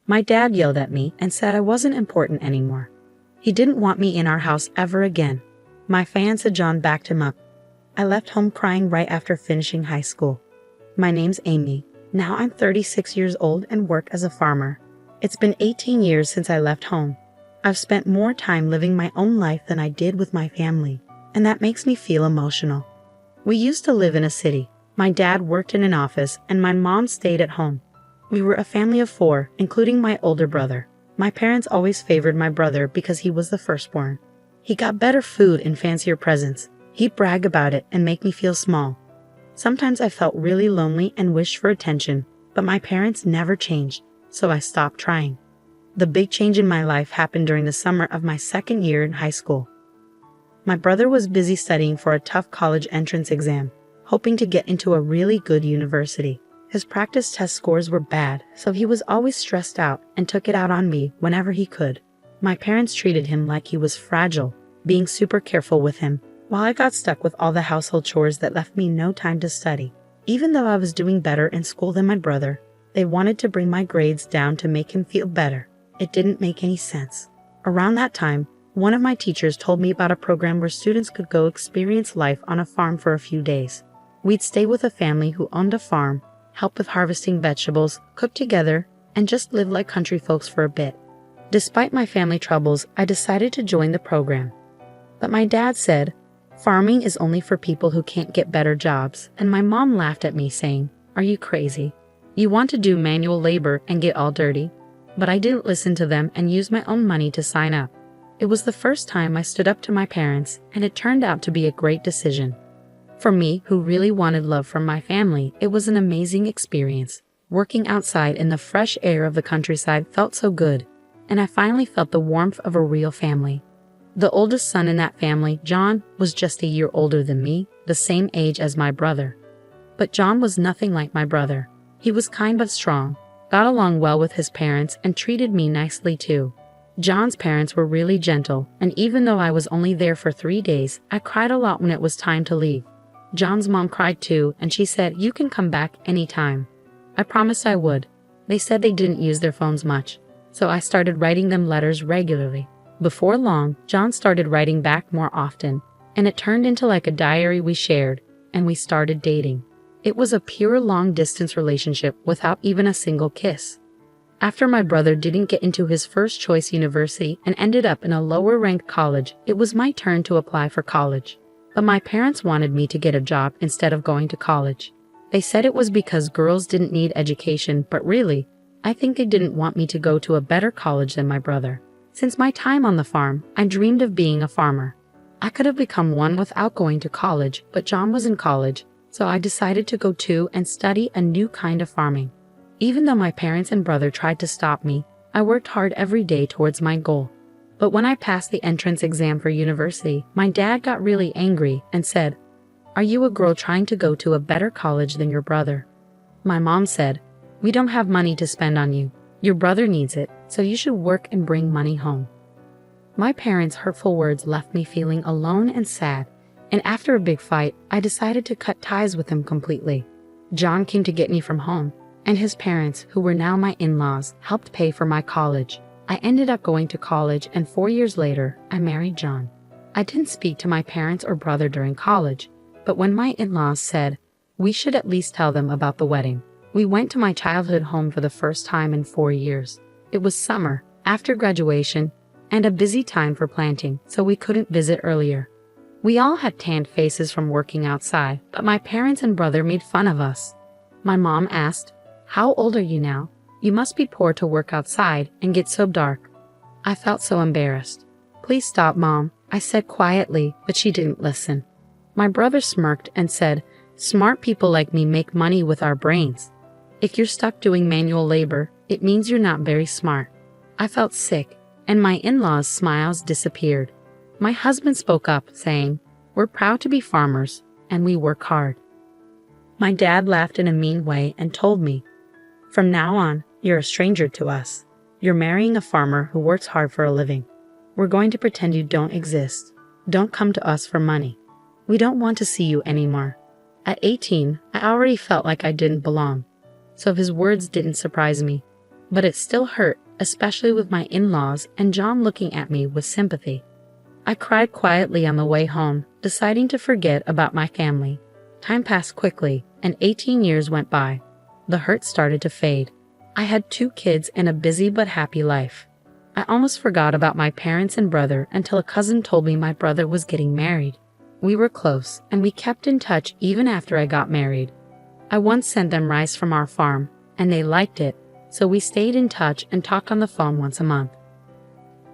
My dad yelled at me and said I wasn't important anymore. He didn't want me in our house ever again. My fiancé John backed him up. I left home crying right after finishing high school. My name's Amy. Now I'm 36 years old and work as a farmer. It's been 18 years since I left home. I've spent more time living my own life than I did with my family, and that makes me feel emotional. We used to live in a city. My dad worked in an office and my mom stayed at home. We were a family of 4, including my older brother. My parents always favored my brother because he was the firstborn. He got better food and fancier presents. He'd brag about it and make me feel small. Sometimes I felt really lonely and wished for attention, but my parents never changed, so I stopped trying. The big change in my life happened during the summer of my second year in high school. My brother was busy studying for a tough college entrance exam, hoping to get into a really good university. His practice test scores were bad, so he was always stressed out and took it out on me whenever he could. My parents treated him like he was fragile, being super careful with him, while I got stuck with all the household chores that left me no time to study. Even though I was doing better in school than my brother, they wanted to bring my grades down to make him feel better. It didn't make any sense. Around that time, one of my teachers told me about a program where students could go experience life on a farm for a few days. We'd stay with a family who owned a farm, help with harvesting vegetables, cook together, and just live like country folks for a bit. Despite my family troubles, I decided to join the program. But my dad said, farming is only for people who can't get better jobs, and my mom laughed at me saying, "Are you crazy? You want to do manual labor and get all dirty?" But I didn't listen to them and used my own money to sign up. It was the first time I stood up to my parents, and it turned out to be a great decision. For me, who really wanted love from my family, it was an amazing experience. Working outside in the fresh air of the countryside felt so good, and I finally felt the warmth of a real family. The oldest son in that family, John, was just a year older than me, the same age as my brother. But John was nothing like my brother. He was kind but strong, got along well with his parents, and treated me nicely too. John's parents were really gentle, and even though I was only there for 3 days, I cried a lot when it was time to leave. John's mom cried too, and she said, "You can come back anytime." I promised I would. They said they didn't use their phones much, so I started writing them letters regularly. Before long, John started writing back more often, and it turned into like a diary we shared, and we started dating. It was a pure long-distance relationship without even a single kiss. After my brother didn't get into his first choice university and ended up in a lower-ranked college, it was my turn to apply for college. But my parents wanted me to get a job instead of going to college. They said it was because girls didn't need education, but really, I think they didn't want me to go to a better college than my brother. Since my time on the farm, I dreamed of being a farmer. I could have become one without going to college, but John was in college, so I decided to go too and study a new kind of farming. Even though my parents and brother tried to stop me, I worked hard every day towards my goal. But when I passed the entrance exam for university, my dad got really angry and said, "Are you a girl trying to go to a better college than your brother?" My mom said, "We don't have money to spend on you. Your brother needs it, so you should work and bring money home." My parents' hurtful words left me feeling alone and sad, and after a big fight, I decided to cut ties with him completely. John came to get me from home, and his parents, who were now my in-laws, helped pay for my college. I ended up going to college, and 4 years later, I married John. I didn't speak to my parents or brother during college, but when my in-laws said, we should at least tell them about the wedding, we went to my childhood home for the first time in 4 years. It was summer, after graduation, and a busy time for planting, so we couldn't visit earlier. We all had tanned faces from working outside, but my parents and brother made fun of us. My mom asked, "How old are you now? You must be poor to work outside and get so dark." I felt so embarrassed. "Please stop, Mom," I said quietly, but she didn't listen. My brother smirked and said, "Smart people like me make money with our brains. If you're stuck doing manual labor, it means you're not very smart." I felt sick, and my in-laws' smiles disappeared. My husband spoke up, saying, "We're proud to be farmers, and we work hard." My dad laughed in a mean way and told me, "From now on, you're a stranger to us. You're marrying a farmer who works hard for a living. We're going to pretend you don't exist. Don't come to us for money. We don't want to see you anymore." At 18, I already felt like I didn't belong, so his words didn't surprise me. but it still hurt, especially with my in-laws and John looking at me with sympathy. I cried quietly on the way home, deciding to forget about my family. Time passed quickly, and 18 years went by. The hurt started to fade. I had 2 kids and a busy but happy life. I almost forgot about my parents and brother until a cousin told me my brother was getting married. We were close, and we kept in touch even after I got married. I once sent them rice from our farm, and they liked it, so we stayed in touch and talked on the phone once a month.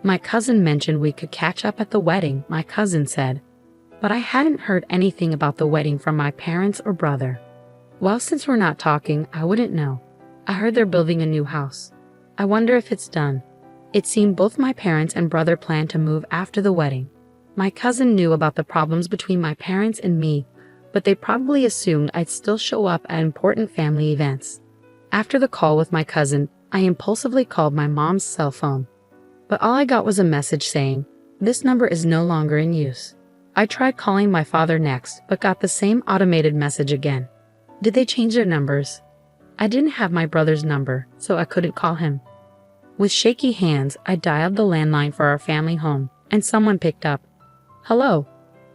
My cousin mentioned we could catch up at the wedding, my cousin said. But I hadn't heard anything about the wedding from my parents or brother. Well, since we're not talking, I wouldn't know. I heard they're building a new house. I wonder if it's done. It seemed both my parents and brother planned to move after the wedding. My cousin knew about the problems between my parents and me, but they probably assumed I'd still show up at important family events. After the call with my cousin, I impulsively called my mom's cell phone. But all I got was a message saying, "This number is no longer in use." I tried calling my father next, but got the same automated message again. Did they change their numbers? I didn't have my brother's number, so I couldn't call him. With shaky hands, I dialed the landline for our family home, and someone picked up. "Hello."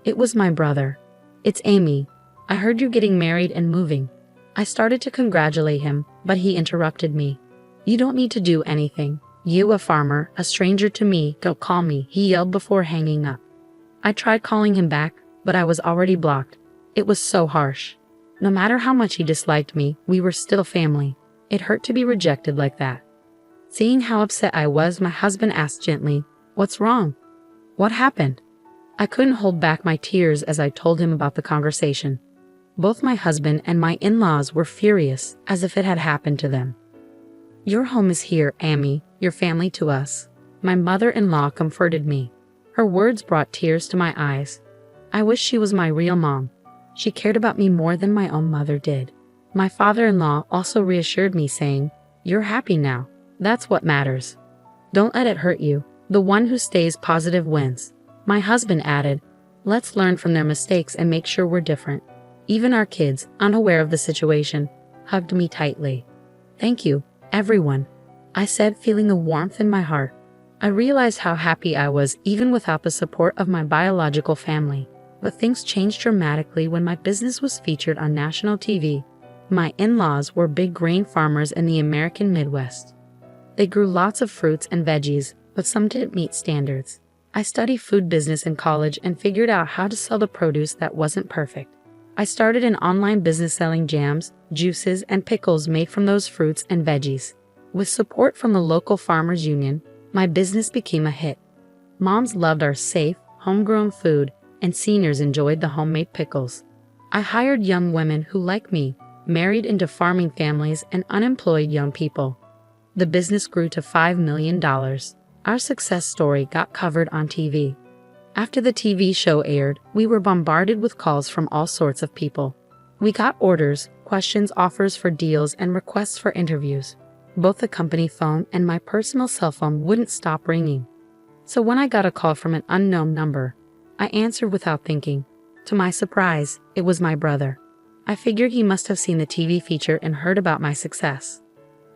It was my brother. "It's Amy. I heard you're getting married and moving." I started to congratulate him, but he interrupted me. "You don't need to do anything. You, a farmer, a stranger to me, go call me," he yelled before hanging up. I tried calling him back, but I was already blocked. It was so harsh. No matter how much he disliked me, we were still family. It hurt to be rejected like that. Seeing how upset I was, my husband asked gently, "What's wrong? What happened?" I couldn't hold back my tears as I told him about the conversation. Both my husband and my in-laws were furious, as if it had happened to them. "Your home is here, Amy, your family to us." My mother-in-law comforted me. Her words brought tears to my eyes. I wish she was my real mom. She cared about me more than my own mother did. My father-in-law also reassured me, saying, "You're happy now. That's what matters. Don't let it hurt you. The one who stays positive wins." My husband added, "Let's learn from their mistakes and make sure we're different." Even our kids, unaware of the situation, hugged me tightly. "Thank you, everyone," I said, feeling the warmth in my heart. I realized how happy I was even without the support of my biological family. But things changed dramatically when my business was featured on national TV. My in-laws were big grain farmers in the American Midwest. They grew lots of fruits and veggies, but some didn't meet standards. I studied food business in college and figured out how to sell the produce that wasn't perfect. I started an online business selling jams, juices, and pickles made from those fruits and veggies. With support from the local farmers union, my business became a hit. Moms loved our safe, homegrown food, and seniors enjoyed the homemade pickles. I hired young women who, like me, married into farming families and unemployed young people. The business grew to $5 million. Our success story got covered on TV. After the TV show aired, we were bombarded with calls from all sorts of people. We got orders, questions, offers for deals, and requests for interviews. Both the company phone and my personal cell phone wouldn't stop ringing. So when I got a call from an unknown number, I answered without thinking. To my surprise, it was my brother. I figured he must have seen the TV feature and heard about my success.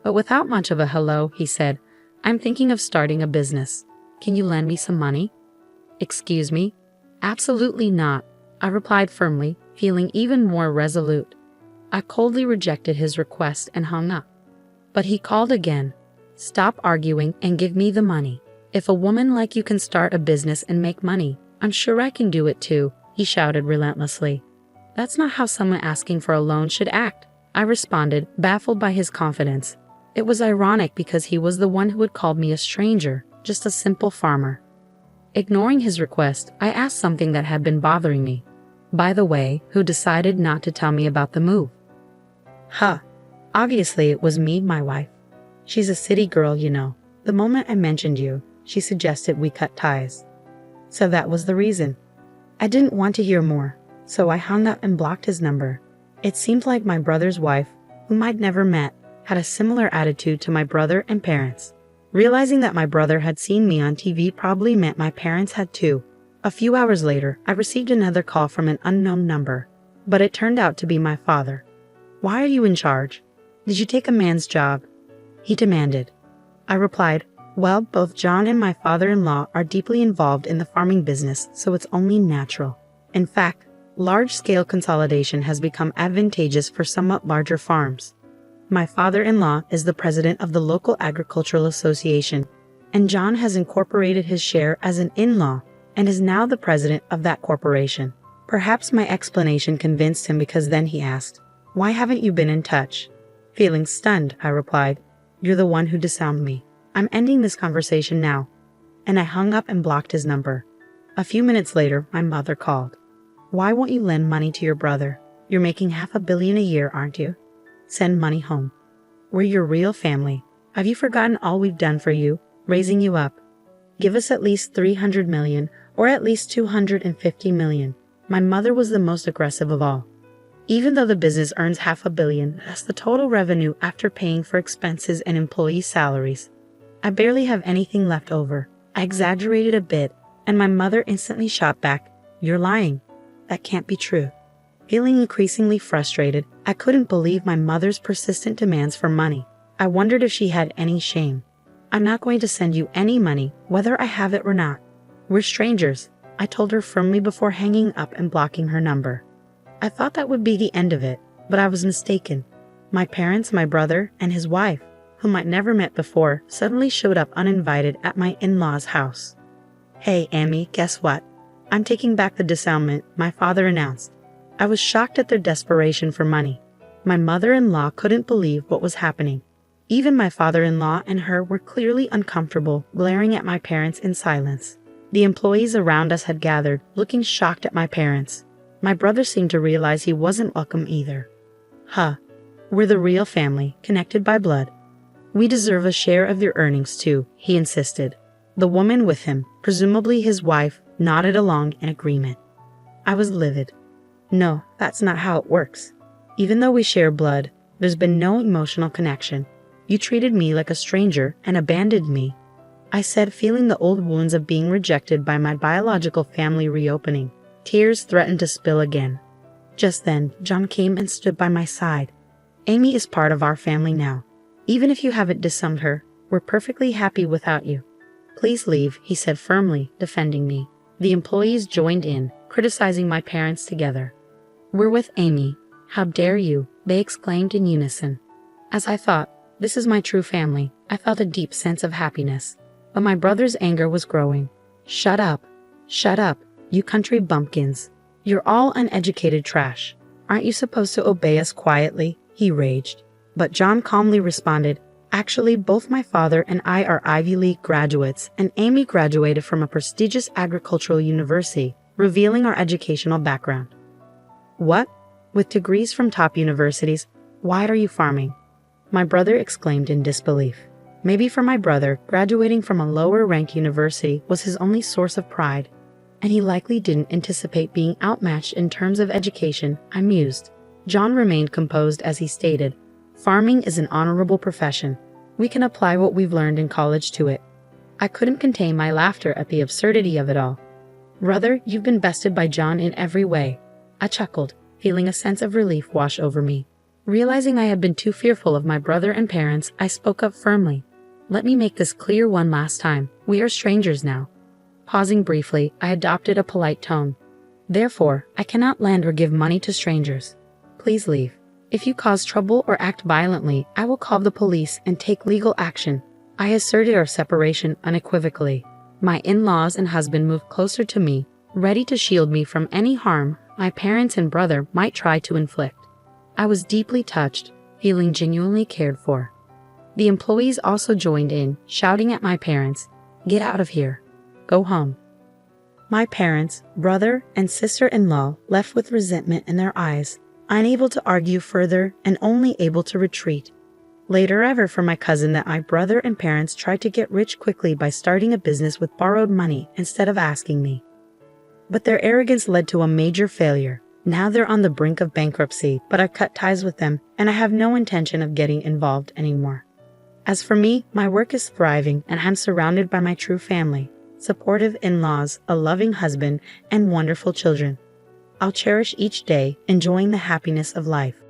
But without much of a hello, he said, "I'm thinking of starting a business. Can you lend me some money?" "Excuse me?" "Absolutely not," I replied firmly, feeling even more resolute. I coldly rejected his request and hung up. But he called again. "Stop arguing and give me the money. If a woman like you can start a business and make money, I'm sure I can do it too," he shouted relentlessly. "That's not how someone asking for a loan should act," I responded, baffled by his confidence. It was ironic because he was the one who had called me a stranger, just a simple farmer. Ignoring his request, I asked something that had been bothering me. "By the way, who decided not to tell me about the move?" Obviously it was me, my wife. She's a city girl, you know. The moment I mentioned you, she suggested we cut ties. So that was the reason. I didn't want to hear more, so I hung up and blocked his number. It seemed like my brother's wife, whom I'd never met, had a similar attitude to my brother and parents. Realizing that my brother had seen me on TV probably meant my parents had too. A few hours later, I received another call from an unknown number, but it turned out to be my father. "Why are you in charge? Did you take a man's job?" he demanded. I replied, well, both John and my father-in-law are deeply involved in the farming business, so it's only natural. In fact, large-scale consolidation has become advantageous for somewhat larger farms. My father-in-law is the president of the local agricultural association, and John has incorporated his share as an in-law and is now the president of that corporation. Perhaps my explanation convinced him, because then he asked, why haven't you been in touch? Feeling stunned, I replied, you're the one who disowned me. I'm ending this conversation now. And I hung up and blocked his number. A few minutes later, my mother called. Why won't you lend money to your brother? You're making $500 million a year, aren't you? Send money home. We're your real family. Have you forgotten all we've done for you, raising you up? Give us at least $300 million, or at least $250 million. My mother was the most aggressive of all. Even though the business earns $500 million, that's the total revenue after paying for expenses and employee salaries. I barely have anything left over. I exaggerated a bit, and my mother instantly shot back, you're lying. That can't be true. Feeling increasingly frustrated, I couldn't believe my mother's persistent demands for money. I wondered if she had any shame. I'm not going to send you any money, whether I have it or not. We're strangers, I told her firmly before hanging up and blocking her number. I thought that would be the end of it, but I was mistaken. My parents, my brother, and his wife, whom I'd never met before, suddenly showed up uninvited at my in-laws' house. Hey, Amy, guess what? I'm taking back the disownment, my father announced. I was shocked at their desperation for money. My mother-in-law couldn't believe what was happening. Even my father-in-law and her were clearly uncomfortable, glaring at my parents in silence. The employees around us had gathered, looking shocked at my parents. My brother seemed to realize he wasn't welcome either. We're the real family, connected by blood. We deserve a share of your earnings too, he insisted. The woman with him, presumably his wife, nodded along in agreement. I was livid. No, that's not how it works. Even though we share blood, there's been no emotional connection. You treated me like a stranger and abandoned me, I said, feeling the old wounds of being rejected by my biological family reopening. Tears threatened to spill again. Just then, John came and stood by my side. Amy is part of our family now. Even if you haven't disowned her, we're perfectly happy without you. Please leave, he said firmly, defending me. The employees joined in, criticizing my parents together. We're with Amy. How dare you, they exclaimed in unison. As I thought, this is my true family, I felt a deep sense of happiness. But my brother's anger was growing. Shut up, you country bumpkins. You're all uneducated trash. Aren't you supposed to obey us quietly? He raged. But John calmly responded, actually, both my father and I are Ivy League graduates, and Amy graduated from a prestigious agricultural university, revealing our educational background. What? With degrees from top universities, why are you farming? My brother exclaimed in disbelief. Maybe for my brother, graduating from a lower-ranked university was his only source of pride, and he likely didn't anticipate being outmatched in terms of education, I mused. John remained composed as he stated, farming is an honorable profession. We can apply what we've learned in college to it. I couldn't contain my laughter at the absurdity of it all. Brother, you've been bested by John in every way. I chuckled, feeling a sense of relief wash over me. Realizing I had been too fearful of my brother and parents, I spoke up firmly. Let me make this clear one last time. We are strangers now. Pausing briefly, I adopted a polite tone. Therefore, I cannot lend or give money to strangers. Please leave. If you cause trouble or act violently, I will call the police and take legal action. I asserted our separation unequivocally. My in-laws and husband moved closer to me, ready to shield me from any harm my parents and brother might try to inflict. I was deeply touched, feeling genuinely cared for. The employees also joined in, shouting at my parents, "Get out of here. Go home." My parents, brother, and sister-in-law left with resentment in their eyes, unable to argue further and only able to retreat. Later I heard from my cousin that my brother and parents tried to get rich quickly by starting a business with borrowed money instead of asking me. But their arrogance led to a major failure. Now they're on the brink of bankruptcy, but I've cut ties with them, and I have no intention of getting involved anymore. As for me, my work is thriving, and I'm surrounded by my true family, supportive in-laws, a loving husband, and wonderful children. I'll cherish each day, enjoying the happiness of life.